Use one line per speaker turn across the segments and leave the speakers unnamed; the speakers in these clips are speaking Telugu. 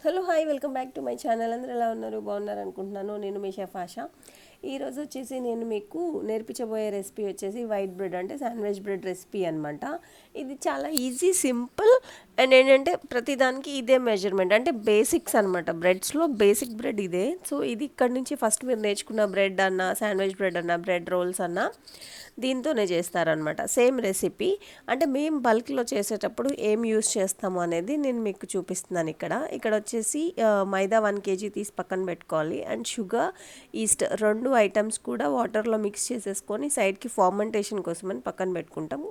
Hello hi welcome back to my channel. అందరూ ఎలా ఉన్నారు? బాగున్నారు అనుకుంటున్నాను. నేను మీ షెఫ్ ఆషా. ఈరోజు వచ్చేసి నేను మీకు నేర్పించబోయే రెసిపీ వచ్చేసి వైట్ బ్రెడ్ అంటే శాండ్విచ్ బ్రెడ్ రెసిపీ అనమాట. ఇది చాలా ఈజీ, సింపుల్ అండ్ ఏంటంటే ప్రతిదానికి ఇదే మెజర్మెంట్ అంటే బేసిక్స్ అనమాట. బ్రెడ్స్లో బేసిక్ బ్రెడ్ ఇదే. సో ఇది ఇక్కడ నుంచి ఫస్ట్ మీరు నేర్చుకున్న బ్రెడ్ అన్న, శాండ్విచ్ బ్రెడ్ అన్న, బ్రెడ్ రోల్స్ అన్న దీంతోనే చేస్తారనమాట. Same recipe. అంటే మేము బల్క్లో చేసేటప్పుడు ఏం యూస్ చేస్తాము అనేది నేను మీకు చూపిస్తున్నాను. ఇక్కడ వచ్చేసి మైదా 1 kg తీసి పక్కన పెట్టుకోవాలి. అండ్ షుగర్, ఈస్ట్ 2 ఐటమ్స్ కూడా వాటర్లో మిక్స్ చేసేసుకొని సైడ్కి ఫార్మెంటేషన్ కోసం అని పక్కన పెట్టుకుంటాము.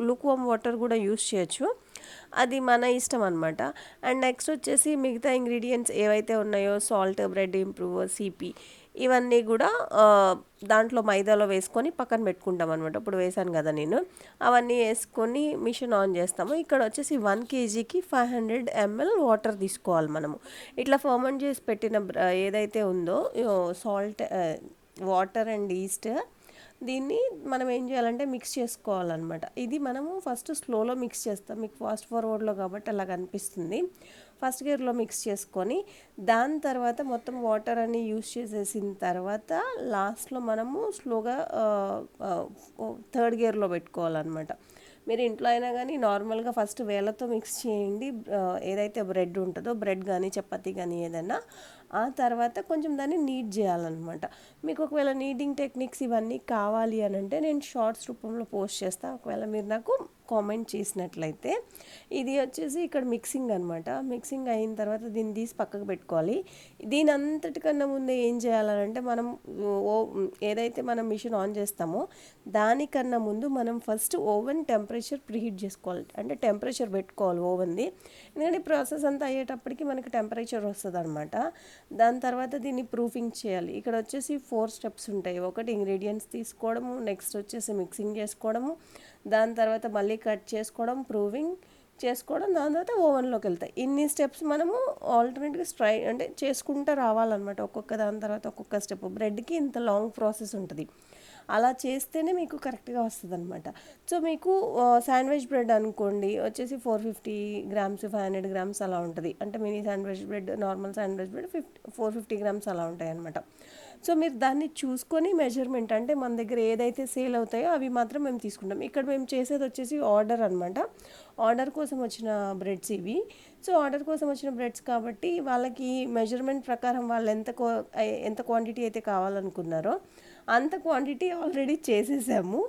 లూక్వామ్ వాటర్ కూడా యూస్ చేయొచ్చు, అది మన ఇష్టం అనమాట. అండ్ నెక్స్ట్ వచ్చేసి మిగతా ఇంగ్రీడియంట్స్ ఏవైతే ఉన్నాయో సాల్ట్, బ్రెడ్ ఇంప్రూవర్, సిపి, ఇవన్నీ కూడా దాంట్లో మైదాలో వేసుకొని పక్కన పెట్టుకుంటాం అనమాట. ఇప్పుడు వేసాను కదా నేను, అవన్నీ వేసుకొని మిషన్ ఆన్ చేస్తాము. ఇక్కడ వచ్చేసి 1 kgకి 500 ml వాటర్ తీసుకోవాలి మనము. ఇట్లా ఫర్మెంట్ చేసి పెట్టిన ఏదైతే ఉందో సాల్ట్, వాటర్ అండ్ ఈస్ట్, దీన్ని మనం ఏం చేయాలంటే మిక్స్ చేసుకోవాలన్నమాట. ఇది మనము ఫస్ట్ స్లోలో మిక్స్ చేస్తాం, మీకు ఫాస్ట్ ఫార్వర్డ్లో కాబట్టి అలా కనిపిస్తుంది. ఫస్ట్ గేర్లో మిక్స్ చేసుకొని దాని తర్వాత మొత్తం వాటర్ అని యూస్ చేసేసిన తర్వాత లాస్ట్లో మనము స్లోగా థర్డ్ గేర్లో పెట్టుకోవాలన్నమాట. మీరు ఇంట్లో అయినా కానీ నార్మల్గా ఫస్ట్ వేళ్ళతో మిక్స్ చేయండి ఏదైతే బ్రెడ్ ఉంటుందో, బ్రెడ్ కానీ చపాతీ కానీ ఏదైనా. ఆ తర్వాత కొంచెం దాన్ని నీట్ చేయాలన్నమాట. మీకు ఒకవేళ నీటింగ్ టెక్నిక్స్ ఇవన్నీ కావాలి అని అంటే నేను షార్ట్స్ రూపంలో పోస్ట్ చేస్తాను, ఒకవేళ మీరు నాకు కామెంట్ చేసినట్లయితే. ఇది వచ్చేసి ఇక్కడ మిక్సింగ్ అనమాట. మిక్సింగ్ అయిన తర్వాత దీన్ని తీసి పక్కకు పెట్టుకోవాలి. దీని అంతటికన్నా ముందు ఏం చేయాలంటే మనం ఏదైతే మనం మిషన్ ఆన్ చేస్తామో దానికన్నా ముందు మనం ఫస్ట్ ఓవెన్ టెంపరేచర్ ప్రీహీట్ చేసుకోవాలి. అంటే టెంపరేచర్ పెట్టుకోవాలి ఓవెన్ది, ఎందుకంటే ప్రాసెస్ అంతా అయ్యేటప్పటికి మనకి టెంపరేచర్ వస్తుంది అనమాట. దాని తర్వాత దీన్ని ప్రూఫింగ్ చేయాలి. ఇక్కడ వచ్చేసి 4 స్టెప్స్ ఉంటాయి. ఒకటి ఇంగ్రీడియంట్స్ తీసుకోవడము, నెక్స్ట్ వచ్చేసి మిక్సింగ్ చేసుకోవడము, దాని తర్వాత మళ్ళీ కట్ చేసుకోవడం, ప్రూవింగ్ చేసుకోవడం, దాని తర్వాత ఓవెన్లోకి వెళ్తాయి. ఇన్ని స్టెప్స్ మనము ఆల్టర్నేట్గా అంటే చేసుకుంటూ రావాలన్నమాట. ఒక్కొక్క దాని తర్వాత ఒక్కొక్క స్టెప్. బ్రెడ్కి ఇంత లాంగ్ ప్రాసెస్ ఉంటుంది, అలా చేస్తేనే మీకు కరెక్ట్గా వస్తుంది అనమాట. సో మీకు శాండ్విచ్ బ్రెడ్ అనుకోండి వచ్చేసి 450 grams, 500 grams అలా ఉంటుంది. అంటే mini sandwich bread, normal sandwich bread 450 grams అలా ఉంటాయి అనమాట. సో మీరు దాన్ని చూసుకొని మెజర్మెంట్, అంటే మన దగ్గర ఏదైతే సేల్ అవుతాయో అవి మాత్రం మేము తీసుకుంటాం. ఇక్కడ మేము చేసేది వచ్చేసి ఆర్డర్ అనమాట. ఆర్డర్ కోసం వచ్చిన బ్రెడ్స్ ఇవి. సో ఆర్డర్ కోసం వచ్చిన బ్రెడ్స్ కాబట్టి వాళ్ళకి మెజర్మెంట్ ప్రకారం వాళ్ళు ఎంత క్వాంటిటీ అయితే కావాలనుకున్నారో అంత క్వాంటిటీ ఆల్రెడీ చేసేసాము.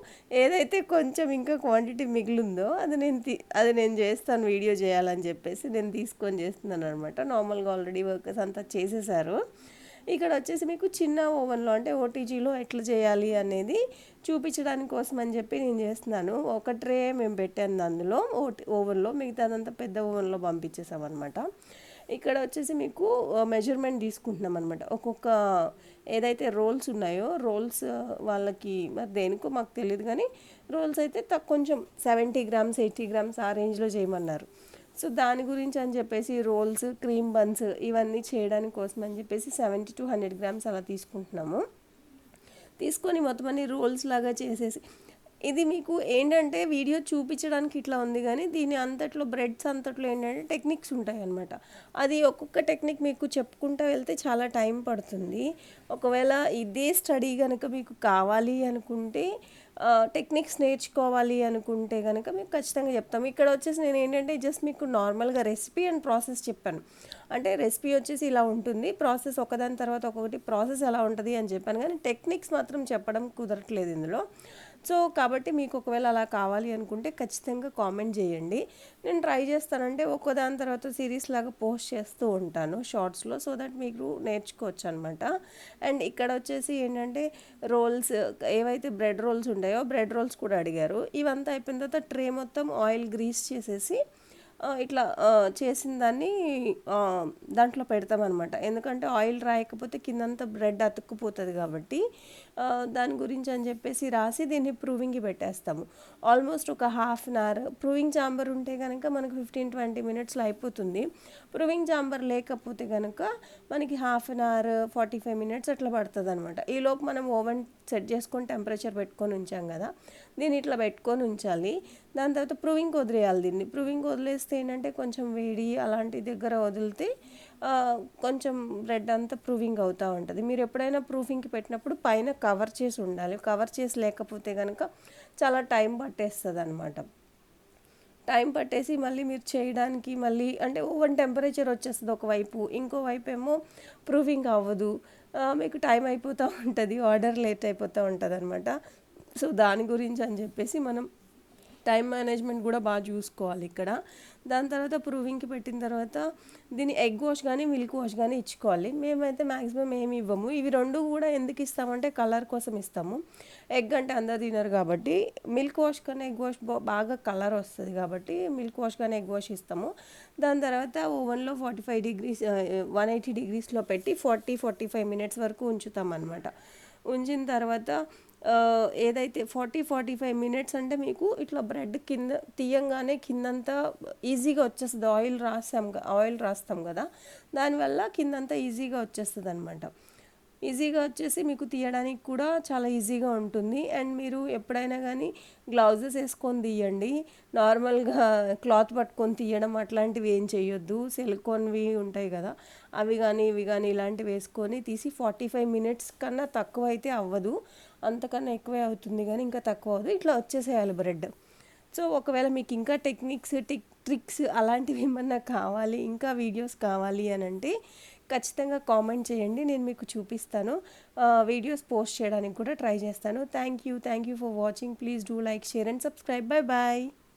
ఏదైతే కొంచెం ఇంకా క్వాంటిటీ మిగిలిందో అది నేను చేస్తాను, వీడియో చేయాలని చెప్పేసి నేను తీసుకొని చేస్తున్నాను అనమాట. నార్మల్గా ఆల్రెడీ వర్కర్స్ అంతా చేసేసారు. ఇక్కడ వచ్చేసి మీకు చిన్న ఓవెన్లో అంటే ఓటీజీలో ఎట్లా చేయాలి అనేది చూపించడానికి కోసం అని చెప్పి నేను చేస్తున్నాను. ఒక ట్రే మేము పెట్టాను అందులో ఓవెన్లో, మిగతాదంతా పెద్ద ఓవెన్లో పంపించేసామన్నమాట. ఇక్కడ వచ్చేసి మీకు మెజర్మెంట్ తీసుకుంటున్నాం అనమాట. ఒక్కొక్క ఏదైతే రోల్స్ ఉన్నాయో రోల్స్ వాళ్ళకి మరి దేనికో మాకు తెలియదు, కానీ రోల్స్ అయితే కొంచెం 70 grams 80 grams ఆ రేంజ్లో చేయమన్నారు. సో దాని గురించి అని చెప్పేసి రోల్స్, క్రీమ్ బన్స్ ఇవన్నీ చేయడానికి కోసం అని చెప్పేసి 70 to 100 grams అలా తీసుకుంటున్నాము. తీసుకొని మొత్తం అన్ని రోల్స్ లాగా చేసేసి, ఇది మీకు ఏంటంటే వీడియో చూపించడానికి ఇట్లా ఉంది, కానీ దీని అంతట్లో బ్రెడ్స్ అంతట్లో ఏంటంటే టెక్నిక్స్ ఉంటాయి అన్నమాట. అది ఒక్కొక్క టెక్నిక్ మీకు చెప్పుకుంటూ వెళ్తే చాలా టైం పడుతుంది. ఒకవేళ ఇదే స్టడీ కనుక మీకు కావాలి అనుకుంటే, టెక్నిక్స్ నేర్చుకోవాలి అనుకుంటే కనుక మీకు ఖచ్చితంగా చెప్తాము. ఇక్కడ వచ్చేసి నేను ఏంటంటే జస్ట్ మీకు నార్మల్గా రెసిపీ అండ్ ప్రాసెస్ చెప్పాను. అంటే రెసిపీ వచ్చేసి ఇలా ఉంటుంది, ప్రాసెస్ ఒకదాని తర్వాత ఒక్కొక్కటి ప్రాసెస్ ఎలా ఉంటుంది అని చెప్పాను, కానీ టెక్నిక్స్ మాత్రం చెప్పడం కుదరట్లేదు ఇందులో. సో కాబట్టి మీకు ఒకవేళ అలా కావాలి అనుకుంటే ఖచ్చితంగా కామెంట్ చేయండి. నేను ట్రై చేస్తానంటే ఒక్కదాని తర్వాత సిరీస్ లాగా పోస్ట్ చేస్తూ ఉంటాను షార్ట్స్లో, సో దట్ మీకు నేర్చుకోవచ్చు అనమాట. అండ్ ఇక్కడ వచ్చేసి ఏంటంటే రోల్స్, ఏవైతే బ్రెడ్ రోల్స్ ఉంటాయో బ్రెడ్ రోల్స్ కూడా అడిగారు. ఇవంతా అయిపోయిన తర్వాత ట్రే మొత్తం ఆయిల్ గ్రీస్ చేసేసి ఇట్లా చేసిన దాన్ని దాంట్లో పెడతామన్నమాట. ఎందుకంటే ఆయిల్ రాయకపోతే కిందంతా బ్రెడ్ అతుక్కుపోతుంది కాబట్టి దాని గురించి అని చెప్పేసి రాసి దీన్ని ప్రూవింగ్కి పెట్టేస్తాము. ఆల్మోస్ట్ ఒక 1/2 hour. ప్రూవింగ్ ఛాంబర్ ఉంటే కనుక మనకు 15-20 minutesలో అయిపోతుంది. ప్రూవింగ్ ఛాంబర్ లేకపోతే కనుక మనకి 1/2 hour 45 minutes అట్లా పడుతుంది అనమాట. ఈలోపు మనం ఓవెన్ సెట్ చేసుకొని టెంపరేచర్ పెట్టుకొని ఉంచాం కదా, దీన్ని ఇట్లా పెట్టుకొని ఉంచాలి. దాని తర్వాత ప్రూవింగ్కి వదిలేయాలి. దీన్ని ప్రూవింగ్కి వదిలేస్తే ఏంటంటే కొంచెం వేడి అలాంటి దగ్గర వదిలితే కొంచెం బ్రెడ్ అంతా ప్రూవింగ్ అవుతూ ఉంటుంది. మీరు ఎప్పుడైనా ప్రూఫింగ్కి పెట్టినప్పుడు పైన కవర్ చేసి ఉండాలి. కవర్ చేసి లేకపోతే కనుక చాలా టైం పట్టేస్తుంది అనమాట. టైం పట్టేసి మళ్ళీ మీరు చేయడానికి మళ్ళీ అంటే ఓవెన్ టెంపరేచర్ వచ్చేస్తుంది ఒకవైపు, ఇంకోవైపు ఏమో ప్రూవింగ్ అవ్వదు. మీకు టైం అయిపోతూ ఉంటుంది, ఆర్డర్ లేట్ అయిపోతూ ఉంటుంది అనమాట. సో దాని గురించి అని చెప్పేసి మనం టైం మేనేజ్మెంట్ కూడా బాగా చూసుకోవాలి ఇక్కడ. దాని తర్వాత ప్రూవింగ్కి పెట్టిన తర్వాత దీన్ని ఎగ్ వాష్ కానీ మిల్క్ వాష్ కానీ ఇచ్చుకోవాలి. మేమైతే మ్యాక్సిమం ఏమి ఇవ్వము. ఇవి రెండు కూడా ఎందుకు ఇస్తామంటే కలర్ కోసం ఇస్తాము. ఎగ్ అంటే అందరు తినరు కాబట్టి, మిల్క్ వాష్ కానీ ఎగ్ వాష్ బాగా కలర్ వస్తుంది కాబట్టి మిల్క్ వాష్ కానీ ఎగ్ వాష్ ఇస్తాము. దాని తర్వాత ఓవెన్లో 45 డిగ్రీస్ 180 డిగ్రీస్లో పెట్టి 40-45 మినిట్స్ వరకు ఉంచుతాం అనమాట. ఉంచిన తర్వాత ఏదైతే 40-45 మినిట్స్ అంటే మీకు ఇట్లా బ్రెడ్ కింద తీయంగానే కిందంతా ఈజీగా వచ్చేస్తుంది. ఆయిల్ రాస్తాం కదా, దానివల్ల కిందంతా ఈజీగా వచ్చేస్తుంది అనమాట. ఈజీగా వచ్చేసి మీకు తీయడానికి కూడా చాలా ఈజీగా ఉంటుంది. అండ్ మీరు ఎప్పుడైనా కానీ గ్లౌజెస్ వేసుకొని తీయండి. నార్మల్గా క్లాత్ పట్టుకొని తీయడం అట్లాంటివి ఏం చేయొద్దు. సిలికాన్వి ఉంటాయి కదా, అవి కానీ ఇవి కానీ ఇలాంటివి వేసుకొని తీసి 45 మినిట్స్ కన్నా తక్కువ అయితే అవ్వదు, అంతకన్నా ఎక్కువే అవుతుంది కానీ ఇంకా తక్కువ అవ్వదు. ఇట్లా వచ్చేసేయాలి బ్రెడ్. సో ఒకవేళ మీకు ఇంకా టెక్నిక్స్ ట్రిక్స్ అలాంటివి ఏమన్నా కావాలి, ఇంకా వీడియోస్ కావాలి అని అంటే ఖచ్చితంగా కామెంట్ చేయండి, నేను మీకు చూపిస్తాను. వీడియోస్ పోస్ట్ చేయడానికి కూడా ట్రై చేస్తాను. Thank you for watching. Please do like, share and subscribe. Bye.